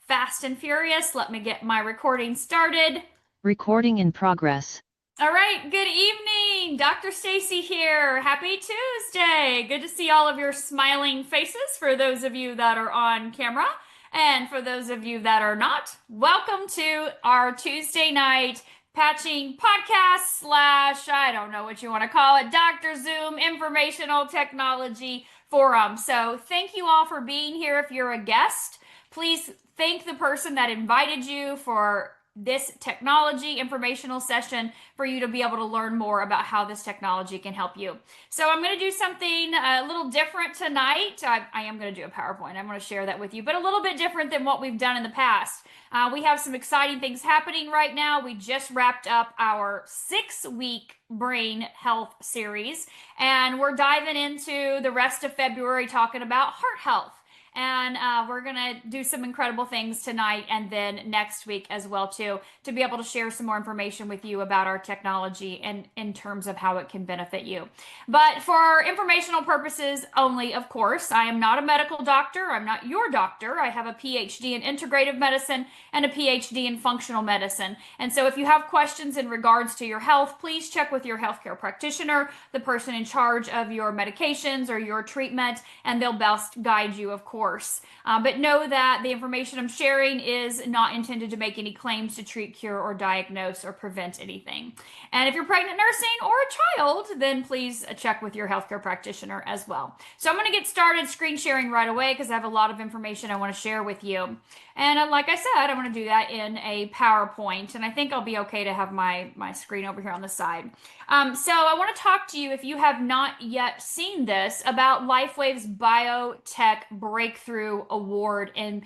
fast and furious. Let me get my recording started. Recording in progress. All right, good evening. Dr. Staci here. Happy Tuesday. Good to see all of your smiling faces for those of you that are on camera. And for those of you that are not, welcome to our Tuesday night patching podcast slash, I don't know what you want to call it, Dr. Zoom informational technology forum. So thank you all for being here. If you're a guest, please thank the person that invited you for this technology informational session for you to be able to learn more about how this technology can help you. So I'm going to do something a little different tonight. I am going to do a PowerPoint. I'm going to share that with you, but a little bit different than what we've done in the past. We have some exciting things happening right now. We just wrapped up our 6-week brain health series, and we're diving into the rest of February talking about heart health. And we're going to do some incredible things tonight and then next week as well, too, to be able to share some more information with you about our technology and in terms of how it can benefit you. But for informational purposes only, of course, I am not a medical doctor. I'm not your doctor. I have a PhD in integrative medicine and a PhD in functional medicine. And so if you have questions in regards to your health, please check with your healthcare practitioner, the person in charge of your medications or your treatment, and they'll best guide you, of course. But know that the information I'm sharing is not intended to make any claims to treat, cure, or diagnose or prevent anything. And if you're pregnant, nursing, or a child, then please check with your healthcare practitioner as well. So I'm going to get started screen sharing right away because I have a lot of information I want to share with you. And like I said, I'm going to do that in a PowerPoint, and I think I'll be okay to have my screen over here on the side. So I want to talk to you, if you have not yet seen this, about LifeWave's Biotech Breakthrough Award and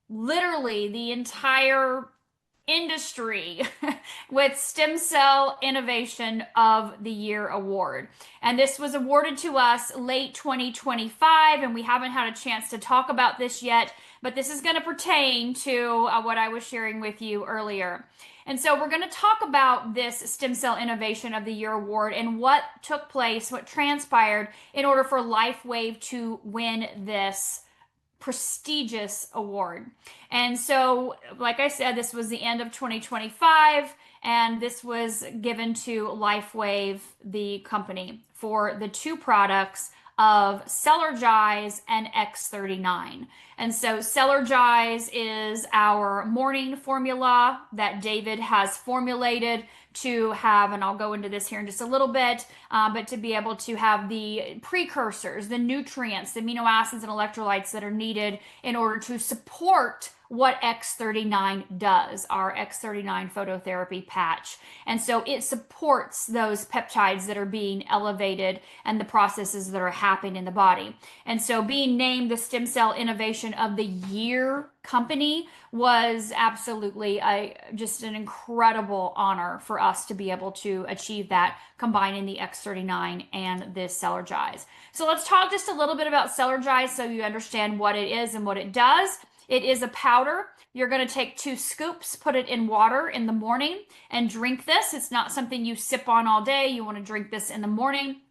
literally the entire industry with Stem Cell Innovation of the Year award. And this was awarded to us late 2025, and we haven't had a chance to talk about this yet, but this is going to pertain to what I was sharing with you earlier. And so we're going to talk about this Stem Cell Innovation of the Year award and what took place, what transpired in order for LifeWave to win this prestigious award. And so, like I said, this was the end of 2025, and this was given to LifeWave, the company, for the two products of Cellergize and X39. And so Cellergize is our morning formula that David has formulated to have, and I'll go into this here in just a little bit, but to be able to have the precursors, the nutrients, the amino acids and electrolytes that are needed in order to support what X39 does, our X39 phototherapy patch. And so it supports those peptides that are being elevated and the processes that are happening in the body. And so being named the Stem Cell Innovation of the Year company was absolutely just an incredible honor for us to be able to achieve that, combining the X39 and this Cellergize. So let's talk just a little bit about Cellergize so you understand what it is and what it does. It is a powder. You're going to take 2 scoops, put it in water in the morning, and drink this. It's not something you sip on all day. You want to drink this in the morning.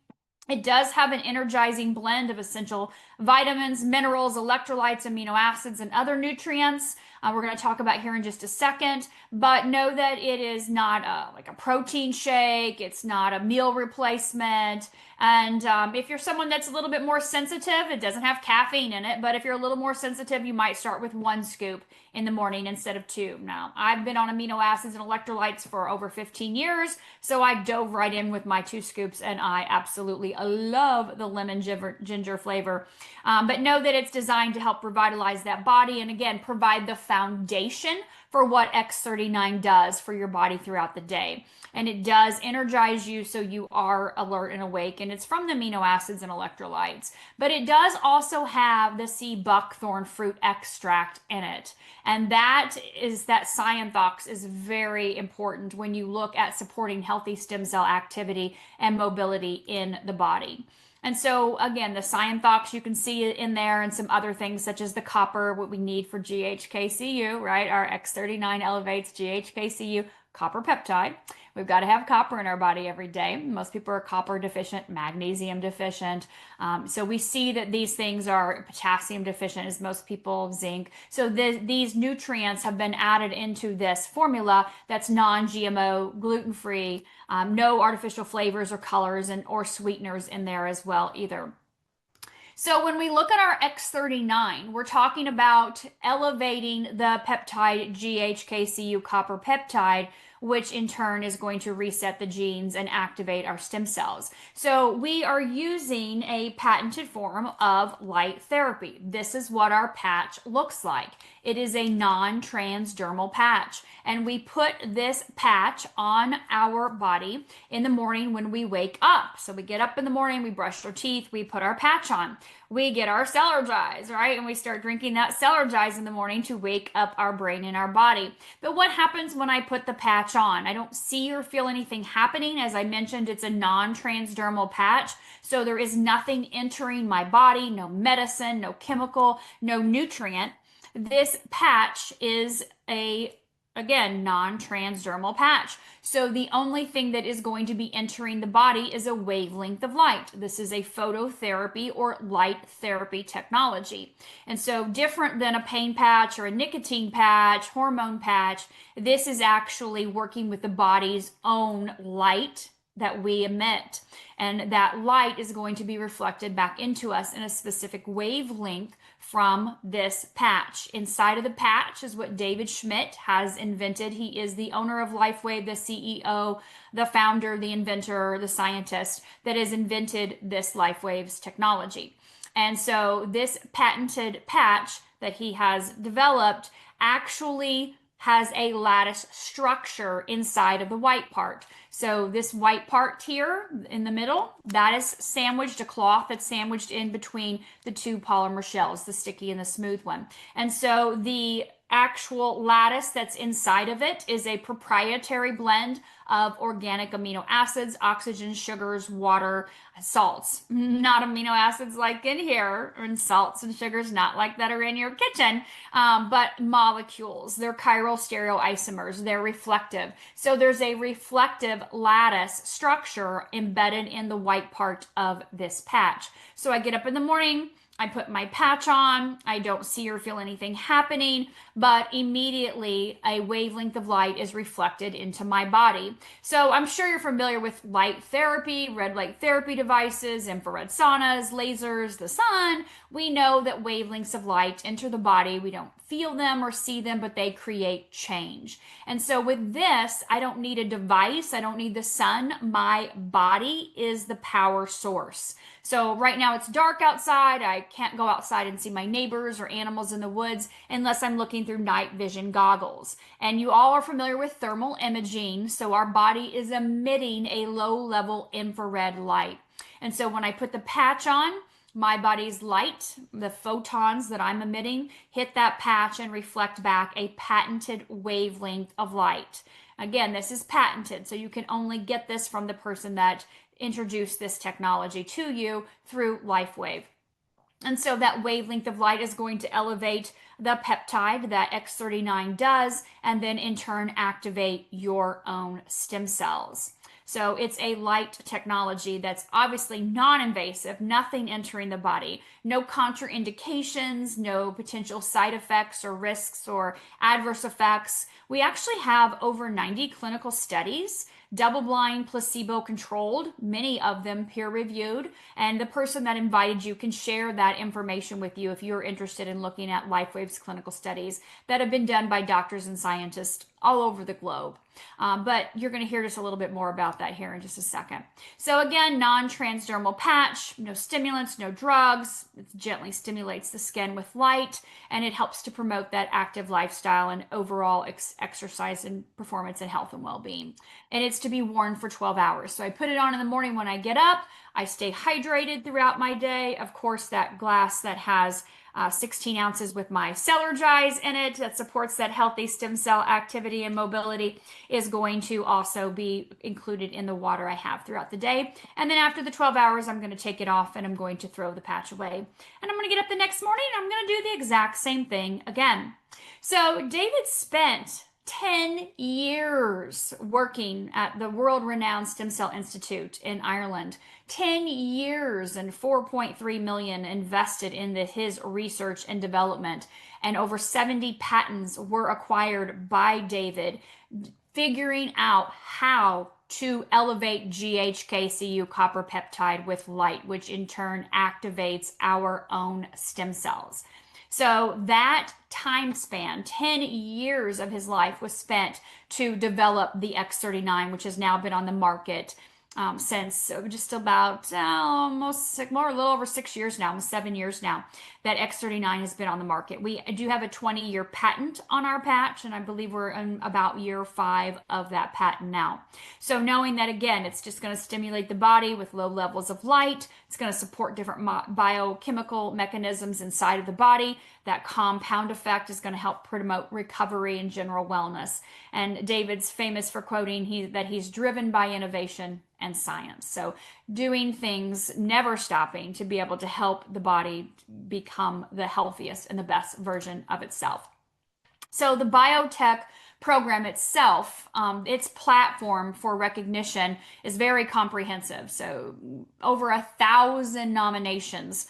It does have an energizing blend of essential vitamins, minerals, electrolytes, amino acids, and other nutrients. We're going to talk about here in just a second, but know that it is not like a protein shake. It's not a meal replacement. And if you're someone that's a little bit more sensitive, it doesn't have caffeine in it, but if you're a little more sensitive, you might start with 1 scoop in the morning instead of 2. Now, I've been on amino acids and electrolytes for over 15 years, so I dove right in with my 2 scoops, and I absolutely love the lemon ginger flavor. But know that it's designed to help revitalize that body and, again, provide the foundation for what X39 does for your body throughout the day. And it does energize you so you are alert and awake, and it's from the amino acids and electrolytes. But it does also have the sea buckthorn fruit extract in it. And that cyantox is very important when you look at supporting healthy stem cell activity and mobility in the body. And so, again, the cyantox, you can see it in there, and some other things such as the copper, what we need for GHK-Cu, right? Our X39 elevates GHK-Cu, copper peptide. We've got to have copper in our body every day. Most people are copper deficient, magnesium deficient. So we see that these things are potassium deficient, as most people, zinc. So these nutrients have been added into this formula that's non-GMO, gluten-free, no artificial flavors or colors or sweeteners in there as well either. So when we look at our X39, we're talking about elevating the peptide GHK-Cu copper peptide, which in turn is going to reset the genes and activate our stem cells. So we are using a patented form of light therapy. This is what our patch looks like. It is a non-transdermal patch, and we put this patch on our body in the morning when we wake up. So we get up in the morning, we brush our teeth, we put our patch on. We get our Cellergize, right? And we start drinking that Cellergize in the morning to wake up our brain and our body. But what happens when I put the patch on? I don't see or feel anything happening. As I mentioned, it's a non-transdermal patch. So there is nothing entering my body, no medicine, no chemical, no nutrient. This patch is again, non-transdermal patch. So the only thing that is going to be entering the body is a wavelength of light. This is a phototherapy or light therapy technology. And so different than a pain patch or a nicotine patch, hormone patch, this is actually working with the body's own light that we emit. And that light is going to be reflected back into us in a specific wavelength from this patch. Inside of the patch is what David Schmidt has invented. He is the owner of LifeWave, the CEO, the founder, the inventor, the scientist that has invented this LifeWave's technology. And so this patented patch that he has developed actually has a lattice structure inside of the white part. So this white part here in the middle, that is sandwiched, a cloth that's sandwiched in between the two polymer shells, the sticky and the smooth one. And so the actual lattice that's inside of it is a proprietary blend of organic amino acids, oxygen, sugars, water, salts. Not amino acids like in here, and salts and sugars not like that are in your kitchen, but molecules. They're chiral stereoisomers. They're reflective. So there's a reflective lattice structure embedded in the white part of this patch. So I get up in the morning, I put my patch on, I don't see or feel anything happening, but immediately a wavelength of light is reflected into my body. So I'm sure you're familiar with light therapy, red light therapy devices, infrared saunas, lasers, the sun. We know that wavelengths of light enter the body. We don't feel them or see them, but they create change. And so with this, I don't need a device. I don't need the sun. My body is the power source. So right now it's dark outside. I can't go outside and see my neighbors or animals in the woods unless I'm looking through night vision goggles. And you all are familiar with thermal imaging. So our body is emitting a low level infrared light. And so when I put the patch on, my body's light, the photons that I'm emitting, hit that patch and reflect back a patented wavelength of light. Again, this is patented, so you can only get this from the person that introduced this technology to you through LifeWave. And so that wavelength of light is going to elevate the peptide that X39 does, and then in turn activate your own stem cells. So it's a light technology that's obviously non-invasive, nothing entering the body, no contraindications, no potential side effects or risks or adverse effects. We actually have over 90 clinical studies, double-blind, placebo-controlled, many of them peer-reviewed, and the person that invited you can share that information with you if you're interested in looking at LifeWave's clinical studies that have been done by doctors and scientists all over the globe. But you're going to hear just a little bit more about that here in just a second. So again, non-transdermal patch, no stimulants, no drugs. It gently stimulates the skin with light, and it helps to promote that active lifestyle and overall exercise and performance and health and well-being. And it's to be worn for 12 hours. So I put it on in the morning when I get up. I stay hydrated throughout my day. Of course, that glass that has 16 ounces with my Cellergize in it that supports that healthy stem cell activity and mobility is going to also be included in the water I have throughout the day. And then after the 12 hours, I'm going to take it off and I'm going to throw the patch away. And I'm going to get up the next morning and I'm going to do the exact same thing again. So David spent 10 years working at the world-renowned Stem Cell Institute in Ireland. 10 years and 4.3 million invested in his research and development, and over 70 patents were acquired by David, figuring out how to elevate GHK-Cu copper peptide with light, which in turn activates our own stem cells. So that time span, 10 years of his life, was spent to develop the X39, which has now been on the market since just about almost a little over 6 years now, almost 7 years now, that X39 has been on the market. We do have a 20-year patent on our patch, and I believe we're in about year 5 of that patent now. So knowing that, again, it's just going to stimulate the body with low levels of light, it's going to support different biochemical mechanisms inside of the body. That compound effect is going to help promote recovery and general wellness. And David's famous for quoting that he's driven by innovation and science. So doing things, never stopping to be able to help the body become the healthiest and the best version of itself. So the biotech program itself, its platform for recognition is very comprehensive. So over 1,000 nominations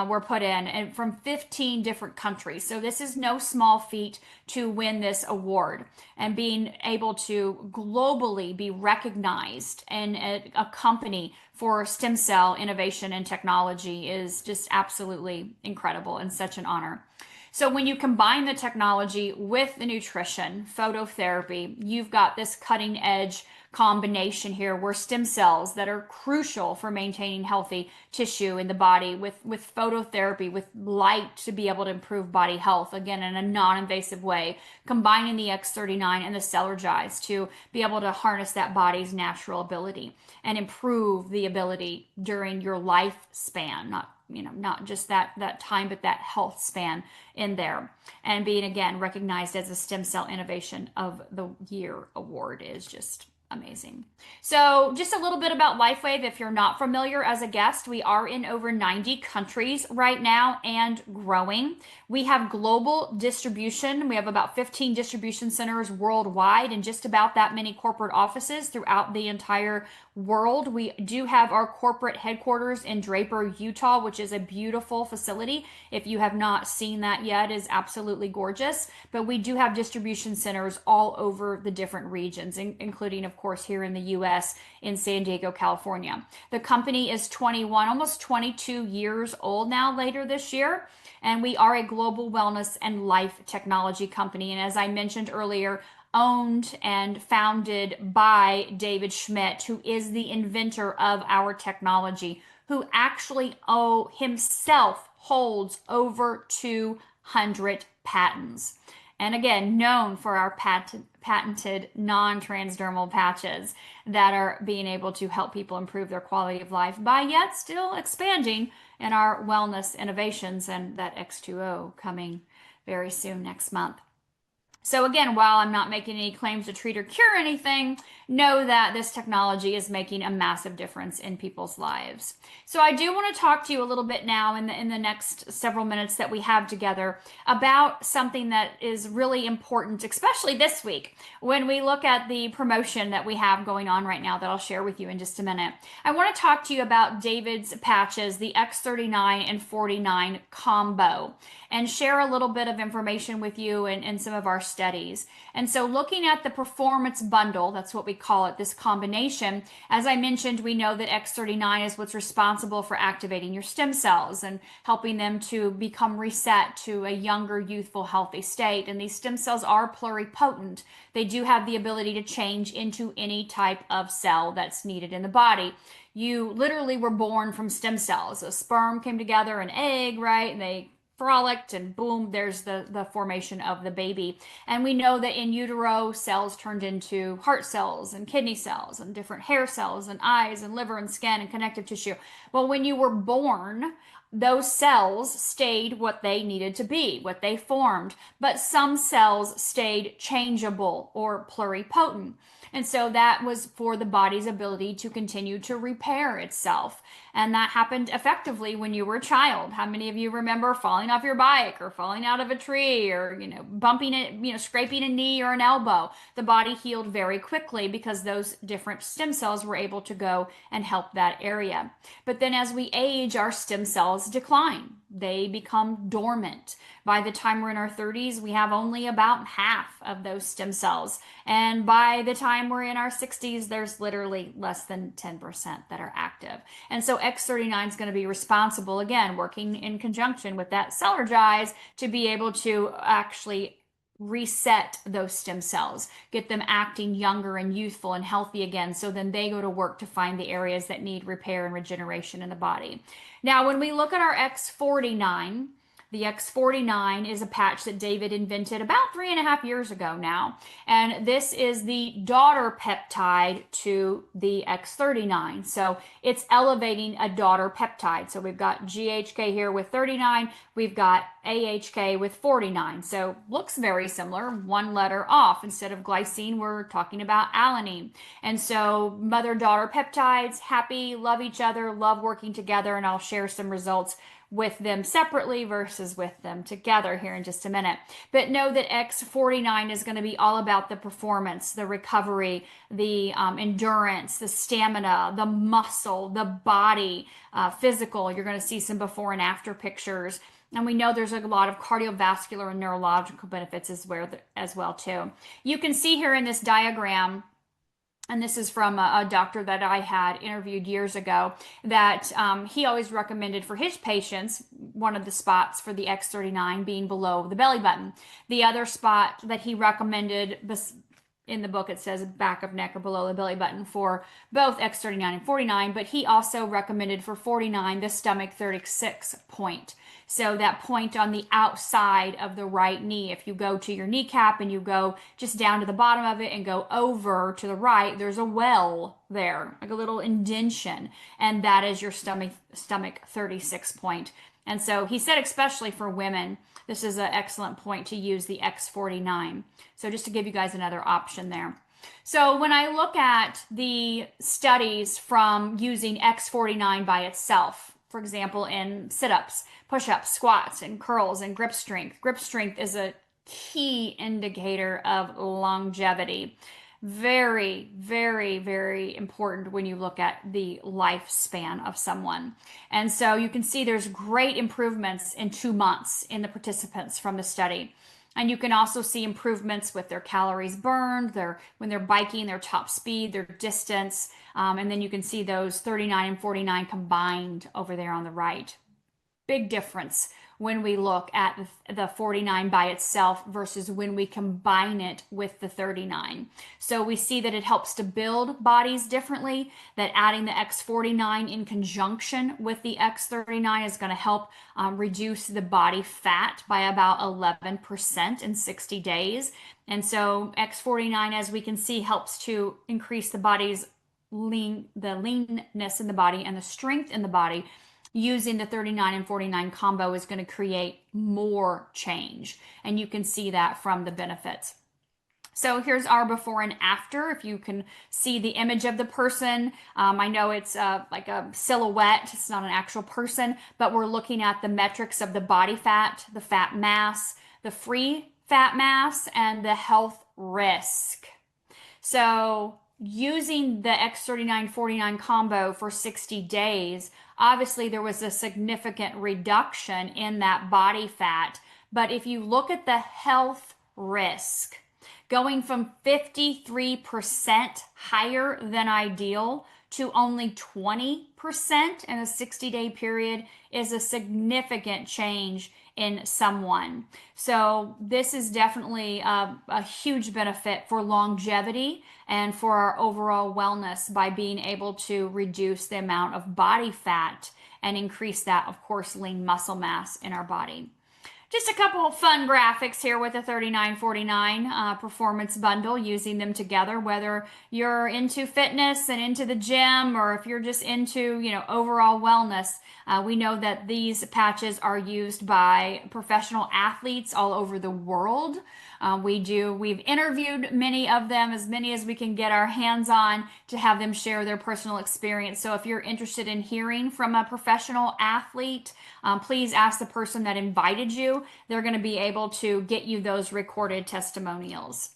were put in, and from 15 different countries. So this is no small feat to win this award, and being able to globally be recognized in a company for stem cell innovation and technology is just absolutely incredible and such an honor. So when you combine the technology with the nutrition, phototherapy, you've got this cutting edge combination here where stem cells that are crucial for maintaining healthy tissue in the body with phototherapy, with light to be able to improve body health, again, in a non-invasive way, combining the X39 and the Cellergize to be able to harness that body's natural ability and improve the ability during your lifespan, not just that time, but that health span in there. And being, again, recognized as a Stem Cell Innovation of the Year award is just amazing. So just a little bit about LifeWave. If you're not familiar, as a guest, we are in over 90 countries right now and growing. We have global distribution. We have about 15 distribution centers worldwide and just about that many corporate offices throughout the entire world. We do have our corporate headquarters in Draper, Utah, which is a beautiful facility. If you have not seen that yet, it is absolutely gorgeous. But we do have distribution centers all over the different regions, including, of course, here in the U.S. in San Diego, California. The company is 21, almost 22 years old now later this year. And we are a global wellness and life technology company. And as I mentioned earlier, owned and founded by David Schmidt, who is the inventor of our technology, who actually himself holds over 200 patents. And again, known for our patented non-transdermal patches that are being able to help people improve their quality of life by yet still expanding in our wellness innovations, and that X2O coming very soon next month. So again, while I'm not making any claims to treat or cure anything, know that this technology is making a massive difference in people's lives. So I do want to talk to you a little bit now in the next several minutes that we have together about something that is really important, especially this week when we look at the promotion that we have going on right now that I'll share with you in just a minute. I want to talk to you about David's patches, the X39 and 49 combo, and share a little bit of information with you and some of our studies. And so looking at the performance bundle, that's what we call it, this combination, as I mentioned, we know that X39 is what's responsible for activating your stem cells and helping them to become reset to a younger, youthful, healthy state. And these stem cells are pluripotent. They do have the ability to change into any type of cell that's needed in the body. You literally were born from stem cells. A sperm came together, an egg, right? And they frolicked, and boom, there's the formation of the baby. And we know that in utero, cells turned into heart cells and kidney cells and different hair cells and eyes and liver and skin and connective tissue. Well, when you were born, those cells stayed what they needed to be, what they formed, but some cells stayed changeable or pluripotent. And so that was for the body's ability to continue to repair itself. And that happened effectively when you were a child. How many of you remember falling off your bike or falling out of a tree or, bumping it, scraping a knee or an elbow? The body healed very quickly because those different stem cells were able to go and help that area. But then as we age, our stem cells decline. They become dormant. By the time we're in our 30s, we have only about half of those stem cells. And by the time we're in our 60s, there's literally less than 10% that are active. And so X39 is going to be responsible, again, working in conjunction with that Cellergize to be able to actually reset those stem cells, get them acting younger and youthful and healthy again, so then they go to work to find the areas that need repair and regeneration in the body. Now, when we look at our X49, the X49 is a patch that David invented about 3.5 years ago now. And this is the daughter peptide to the X39. So it's elevating a daughter peptide. So we've got GHK here with 39. We've got AHK with 49. So looks very similar, one letter off. Instead of glycine, we're talking about alanine. And so mother-daughter peptides, happy, love each other, love working together. And I'll share some results with them separately versus with them together here in just a minute. But know that X49 is going to be all about the performance, the recovery, the endurance, the stamina, the muscle, the body, physical. You're going to see some before and after pictures. And we know there's a lot of cardiovascular and neurological benefits as well too. You can see here in this diagram, and this is from a doctor that I had interviewed years ago, that he always recommended for his patients, one of the spots for the X39 being below the belly button. The other spot that he recommended, in the book it says back of neck or below the belly button for both X39 and 49, but he also recommended for 49 the stomach 36 point. So that point on the outside of the right knee, if you go to your kneecap and you go just down to the bottom of it and go over to the right, there's a well there, like a little indentation, and that is your stomach 36 point. And so he said, especially for women, this is an excellent point to use the X49. So just to give you guys another option there. So when I look at the studies from using X49 by itself, for example, in sit-ups, push-ups, squats, and curls, and grip strength. Grip strength is a key indicator of longevity. Very, very, very important when you look at the lifespan of someone. And so you can see there's great improvements in 2 months in the participants from the study. And you can also see improvements with their calories burned, when they're biking, their top speed, their distance. And then you can see those 39 and 49 combined over there on the right. Big difference when we look at the 49 by itself versus when we combine it with the 39. So we see that it helps to build bodies differently, that adding the X49 in conjunction with the X39 is going to help reduce the body fat by about 11% in 60 days. And so X49, as we can see, helps to increase the body's leanness in the body and the strength in the body. Using the 39 and 49 combo is going to create more change. And you can see that from the benefits. So here's our before and after. If you can see the image of the person, I know it's like a silhouette. It's not an actual person, but we're looking at the metrics of the body fat, the fat mass, the free fat mass, and the health risk. So using the X39-49 combo for 60 days, obviously there was a significant reduction in that body fat. But if you look at the health risk, going from 53% higher than ideal to only 20% in a 60-day period is a significant change in someone. So this is definitely a huge benefit for longevity and for our overall wellness by being able to reduce the amount of body fat and increase that, of course, lean muscle mass in our body. Just a couple of fun graphics here with the $39.49 performance bundle, using them together, whether you're into fitness and into the gym, or if you're just into, overall wellness. We know that these patches are used by professional athletes all over the world. We've interviewed many of them, as many as we can get our hands on, to have them share their personal experience. So if you're interested in hearing from a professional athlete, please ask the person that invited you. They're going to be able to get you those recorded testimonials.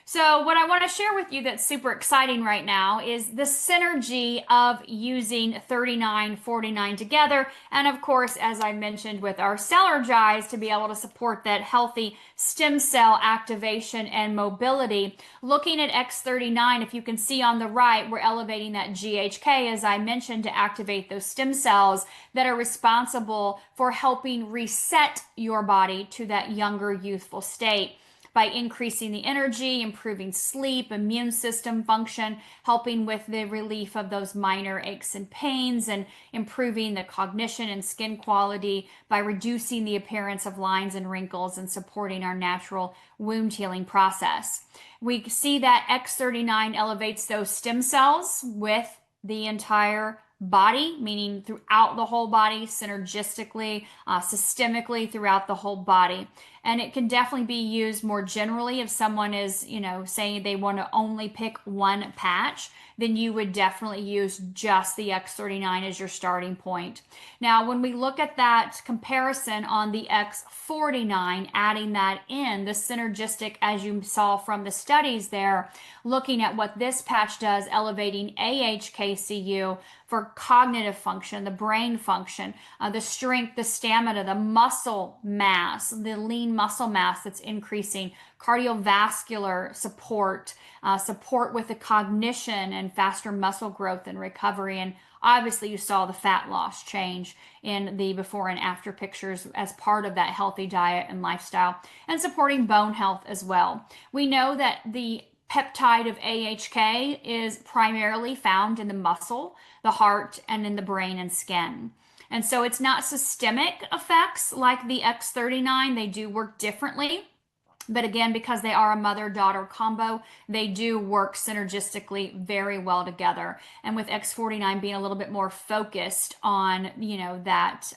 So what I want to share with you that's super exciting right now is the synergy of using 39.49 together. And of course, as I mentioned with our Cellergize, to be able to support that healthy stem cell activation and mobility. Looking at X39, if you can see on the right, we're elevating that GHK, as I mentioned, to activate those stem cells that are responsible for helping reset your body to that younger, youthful state, by increasing the energy, improving sleep, immune system function, helping with the relief of those minor aches and pains, and improving the cognition and skin quality by reducing the appearance of lines and wrinkles and supporting our natural wound healing process. We see that X39 elevates those stem cells with the entire body, meaning throughout the whole body, synergistically, systemically throughout the whole body. And it can definitely be used more generally if someone is, saying they want to only pick one patch, then you would definitely use just the X39 as your starting point. Now, when we look at that comparison on the X49, adding that in, the synergistic, as you saw from the studies there, looking at what this patch does, elevating AHK-Cu for cognitive function, the brain function, the strength, the stamina, the muscle mass, the lean muscle mass that's increasing, cardiovascular support, support with the cognition and faster muscle growth and recovery. And obviously you saw the fat loss change in the before and after pictures as part of that healthy diet and lifestyle, and supporting bone health as well. We know that the peptide of AHK is primarily found in the muscle, the heart, and in the brain and skin. And so it's not systemic effects like the X39. They do work differently. But again, because they are a mother-daughter combo, they do work synergistically very well together. And with X49 being a little bit more focused on, that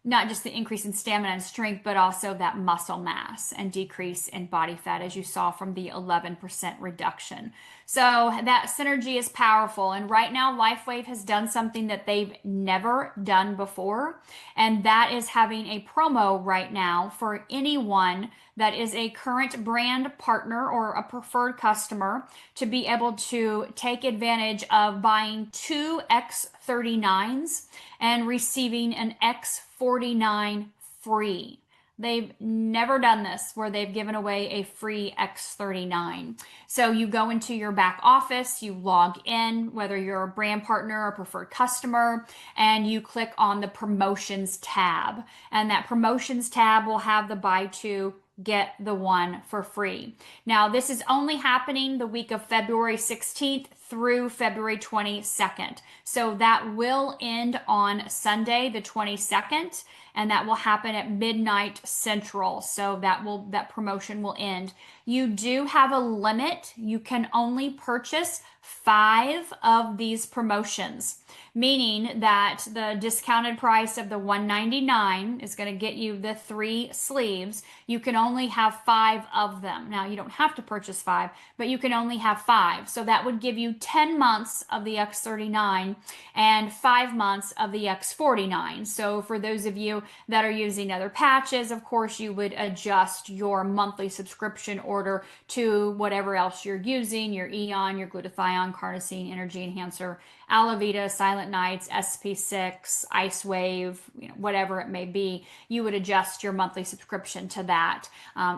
not just the increase in stamina and strength, but also that muscle mass and decrease in body fat, as you saw from the 11% reduction. So that synergy is powerful. And right now, LifeWave has done something that they've never done before. And that is having a promo right now for anyone that is a current brand partner or a preferred customer, to be able to take advantage of buying two X39s and receiving an X49 free. They've never done this where they've given away a free X39. So you go into your back office, you log in, whether you're a brand partner or preferred customer, and you click on the promotions tab. And that promotions tab will have the buy two, get the one for free. Now, this is only happening the week of February 16th through February 22nd. So that will end on Sunday, the 22nd, and that will happen at midnight Central. So that promotion will end. You do have a limit. You can only purchase 5 of these promotions, meaning that the discounted price of the $199 is going to get you the 3 sleeves. You can only have 5 of them. Now, you don't have to purchase 5, but you can only have 5. So that would give you 10 months of the X39 and 5 months of the X49. So for those of you that are using other patches, of course, you would adjust your monthly subscription order to whatever else you're using, your Eon, your glutathione, carnosine, energy enhancer, Alavita, Silent Nights, SP6, IceWave, whatever it may be. You would adjust your monthly subscription to that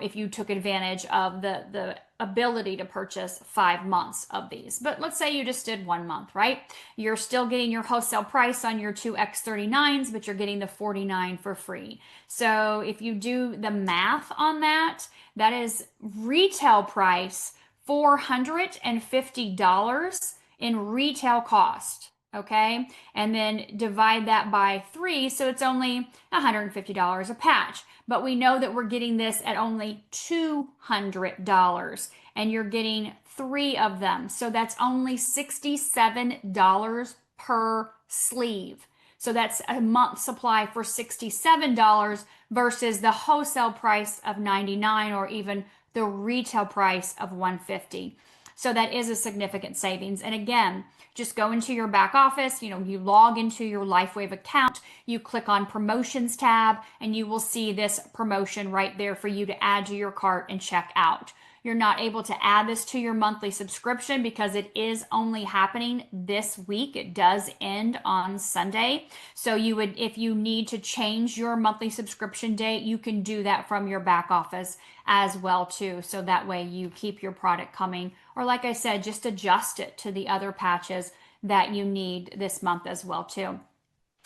if you took advantage of the ability to purchase 5 months of these. But let's say you just did 1 month, right? You're still getting your wholesale price on your 2 X39s, but you're getting the 49 for free. So if you do the math on that, that is retail price $450 in retail cost. okay? And then divide that by 3, so it's only $150 a patch. But we know that we're getting this at only $200, and you're getting 3 of them. So that's only $67 per sleeve. So that's a month supply for $67 versus the wholesale price of $99 or even the retail price of $150. So that is a significant savings. And again, just go into your back office, you log into your LifeWave account, you click on promotions tab, and you will see this promotion right there for you to add to your cart and check out. You're not able to add this to your monthly subscription because it is only happening this week. It does end on Sunday. So if you need to change your monthly subscription date, you can do that from your back office as well too. So that way you keep your product coming, or like I said, just adjust it to the other patches that you need this month as well too.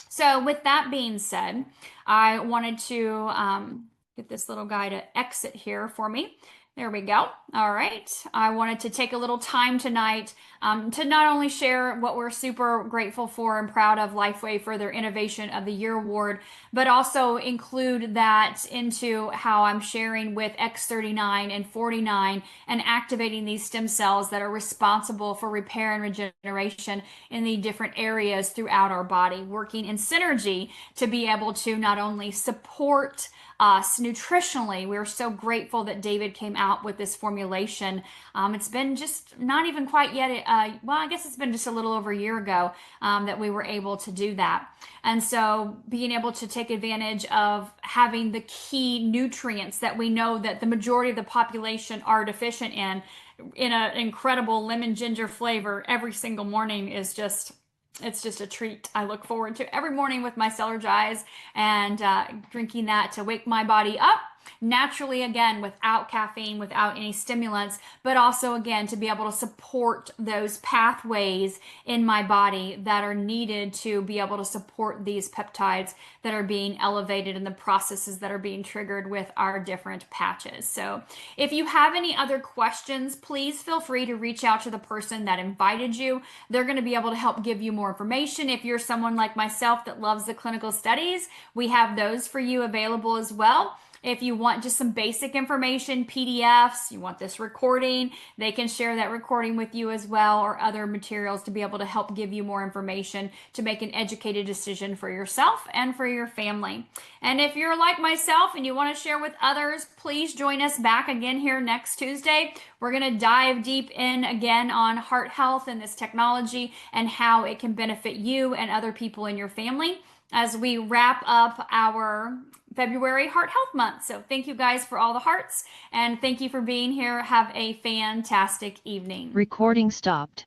So with that being said, I wanted to get this little guy to exit here for me. There we go. All right. I wanted to take a little time tonight to not only share what we're super grateful for and proud of LifeWave for their Innovation of the Year award, but also include that into how I'm sharing with X39 and 49 and activating these stem cells that are responsible for repair and regeneration in the different areas throughout our body, working in synergy to be able to not only support us nutritionally. We're so grateful that David came out with this formulation. It's been just not even quite yet, well, I guess it's been just a little over a year ago that we were able to do that. And so being able to take advantage of having the key nutrients that we know that the majority of the population are deficient in an incredible lemon ginger flavor every single morning is just, it's just a treat. I look forward to every morning with my Cellergize and drinking that to wake my body up naturally, again, without caffeine, without any stimulants, but also, again, to be able to support those pathways in my body that are needed to be able to support these peptides that are being elevated and the processes that are being triggered with our different patches. So if you have any other questions, please feel free to reach out to the person that invited you. They're going to be able to help give you more information. If you're someone like myself that loves the clinical studies, we have those for you available as well. If you want just some basic information, PDFs, you want this recording, they can share that recording with you as well, or other materials to be able to help give you more information to make an educated decision for yourself and for your family. And if you're like myself and you want to share with others, please join us back again here next Tuesday. We're going to dive deep in again on heart health and this technology and how it can benefit you and other people in your family as we wrap up our February Heart Health Month. So thank you guys for all the hearts, and thank you for being here. Have a fantastic evening. Recording stopped.